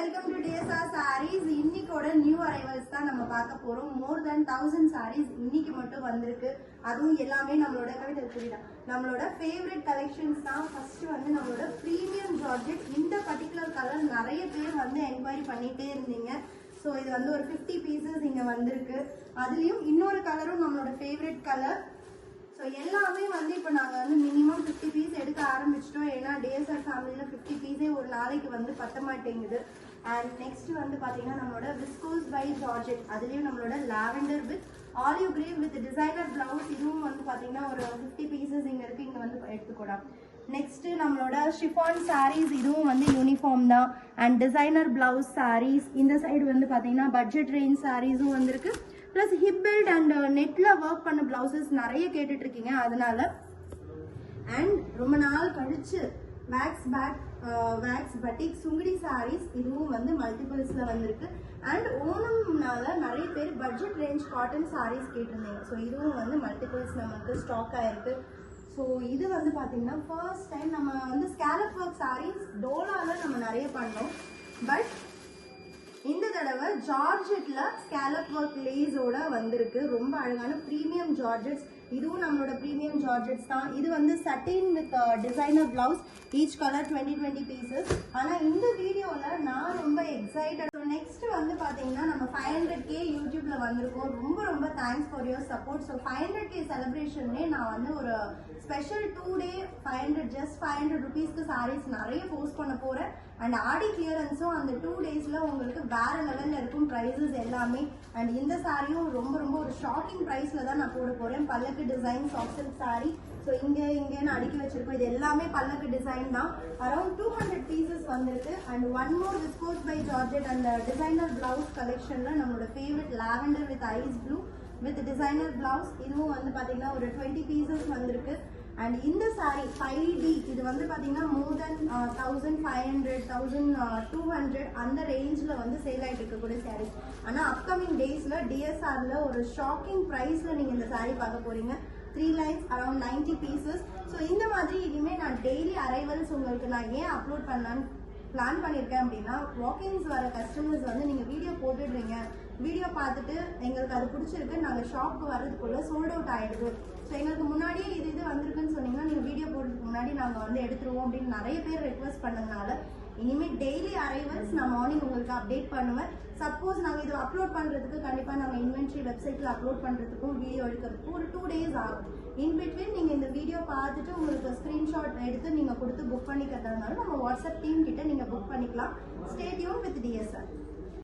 welcome to DSR Sarees. இன்னைக்கோட new arrivals தான் நம்ம பார்க்க போறோம். more than 1000 sarees இன்னைக்கு மட்டும் வந்திருக்கு. அதுவும் எல்லாமே நம்மளோட ஃபேவரட் கலெக்ஷன்ஸ் தான். ஃபர்ஸ்ட் வந்து நம்மளோட பிரீமியம் ஜார்ஜெட். இந்த பர்టిక్యులர் கலர் நிறைய பேர் வந்து என்கொயரி பண்ணிட்டே இருந்தீங்க. ஸோ இது வந்து ஒரு 50 பீசஸ் இங்க வந்திருக்கு. அதுலயும் இன்னொரு கலரும் நம்மளோட ஃபேவரட் கலர். ஸோ எல்லாமே வந்து இப்போ நாங்கள் வந்து மினிமம் 50 பீஸ் எடுக்க ஆரம்பிச்சிட்டோம். ஏன்னா டிஎஸ்ஆர் ஃபேமிலியில் 50 பீஸே ஒரு நாளைக்கு வந்து பத்த மாட்டேங்குது. அண்ட் நெக்ஸ்ட் வந்து பார்த்தீங்கன்னா நம்மளோட விஸ்கோஸ் பை ஜார்ஜெட். அதுலேயும் நம்மளோட lavender with olive grey with designer blouse. இதுவும் வந்து பார்த்தீங்கன்னா ஒரு 50 பீசஸ் இங்கே இருக்குது. இங்கே வந்து எடுத்துக்கூடாது. நெக்ஸ்ட் நம்மளோட ஷிஃபான் சாரீஸ். இதுவும் வந்து யூனிஃபார்ம் தான். And designer blouse saris. இந்த சைடு வந்து பார்த்தீங்கன்னா பட்ஜெட் ரேஞ்ச் சாரீஸும் வந்திருக்கு. ப்ளஸ் ஹிப் பெல்ட் அண்ட் நெட்ல ஒர்க் பண்ண பிளவுசஸ் நிறைய கேட்டுட்டு இருக்கீங்க. அதனால அண்ட் ரொம்ப நாள் கழிச்சு வேக்ஸ் பட்டிக் சுங்குடி சாரீஸ். இதுவும் வந்து மல்டிபிள்ஸ்ல வந்திருக்கு. அண்ட் ஓணம்னால நிறைய பேர் பட்ஜெட் ரேஞ்ச் காட்டன் சாரீஸ் கேட்டிருந்தீங்க. ஸோ இதுவும் வந்து மல்டிபிள்ஸ் நமக்கு ஸ்டாக் ஆயிருக்கு. ஸோ இது வந்து பார்த்தீங்கன்னா ஃபர்ஸ்ட் டைம் நம்ம வந்து ஸ்கேலப் ஒர்க் சாரீஸ் டோலால நம்ம நிறைய பண்ணோம். பட் இந்த தடவை ஜார்ஜெட்ல ஸ்கேலப் ஒர்க் லேஸோட வந்திருக்கு. ரொம்ப அழகான பிரீமியம் ஜார்ஜெட்ஸ். இதுவும் நம்மளோட பிரீமியம் ஜார்ஜெட்ஸ் தான். இது வந்து satin with designer blouse. Each colour 20 pieces. ஆனா இந்த வீடியோல நான் ரொம்ப எக்ஸைட்டட். நெக்ஸ்ட் வந்து பாத்தீங்கன்னா நம்ம 500K யூடியூப்ல வந்திருக்கோம். ரொம்ப thanks for your support. So 500K செலிப்ரேஷன்லேயே நான் வந்து ஒரு ஸ்பெஷல் 2 டே 500 ருபீஸ்க்கு சாரீஸ் நிறைய போஸ்ட் பண்ண போறேன். அண்ட் ஆடி கிளியரன்ஸும் அந்த 2 டேஸ்ல உங்களுக்கு வேற லெவல்ல இருக்கும் ப்ரைஸஸ் எல்லாமே. அண்ட் இந்த சாரியும் ரொம்ப ஒரு ஷாக்கிங் ப்ரைஸ்ல தான் நான் போட போறேன். பல்லக்கு design soft silk sari. So இங்கேன்னு அடுக்கி வச்சிருக்கோம். இது எல்லாமே பல்லக்கு டிசைன் தான். அரௌண்ட் 200 பீசஸ் வந்திருக்கு. And one more viscose by georgette அந்த டிசைனர் பிளவுஸ் கலெக்ஷன்ல நம்மளோட favourite lavender with ice blue with designer blouse. இதுவும் வந்து பாத்தீங்கன்னா ஒரு 20 பீசஸ் வந்திருக்கு. அண்ட் இந்த சாரி 5D இது வந்து பாத்தீங்கன்னா மோர் தென் 1500 1200 அந்த ரேஞ்சில் வந்து சேல் ஆகிட்டு இருக்கக்கூடிய சாரீஸ். ஆனால் அப்கமிங் டேஸ்ல டிஎஸ்ஆர்ல ஒரு ஷாக்கிங் ப்ரைஸ்ல நீங்க இந்த சாரீ பார்க்க போறீங்க. 3 lines அரௌண்ட் 90 பீசஸ். ஸோ இந்த மாதிரி இனிமேல் நான் டெய்லி அரைவல்ஸ் உங்களுக்கு நான் ஏன் அப்லோட் பண்ணலான்னு பிளான் பண்ணியிருக்கேன் அப்படின்னா, வாக்கின்ஸ் வர கஸ்டமர்ஸ் வந்து நீங்கள் வீடியோ போட்டுடுறீங்க. வீடியோ பார்த்துட்டு எங்களுக்கு அது பிடிச்சிருக்கு, நாங்கள் ஷாப்க்கு வர்றதுக்குள்ளே சோல்ட் அவுட் ஆகிடுது. ஸோ எங்களுக்கு முன்னாடியே இது வந்திருக்குன்னு சொன்னீங்கன்னா நீங்கள் வீடியோ போடுறதுக்கு முன்னாடி நாங்கள் வந்து எடுத்துருவோம் அப்படின்னு நிறைய பேர் ரெக்வஸ்ட் பண்ணதுனால இனிமேல் டெய்லி அரைவல்ஸ் நான் மார்னிங் உங்களுக்கு அப்டேட் பண்ணுவேன். சப்போஸ் நாங்கள் இது அப்லோட் பண்ணுறதுக்கு கண்டிப்பாக நாங்கள் இன்வென்ட்ரி வெப்சைட்டில் அப்லோட் பண்ணுறதுக்கும் வீடியோ எடுக்கிறதுக்கும் ஒரு 2 days ஆகும். இன்பிட்வீன் நீங்கள் இந்த வீடியோ பார்த்துட்டு உங்களுக்கு ஸ்க்ரீன்ஷாட் எடுத்து நீங்கள் கொடுத்து புக் பண்ணிக்கிறதுனால நம்ம வாட்ஸ்அப் டீம் கிட்ட நீங்கள் புக் பண்ணிக்கலாம். Stay tune with TSR.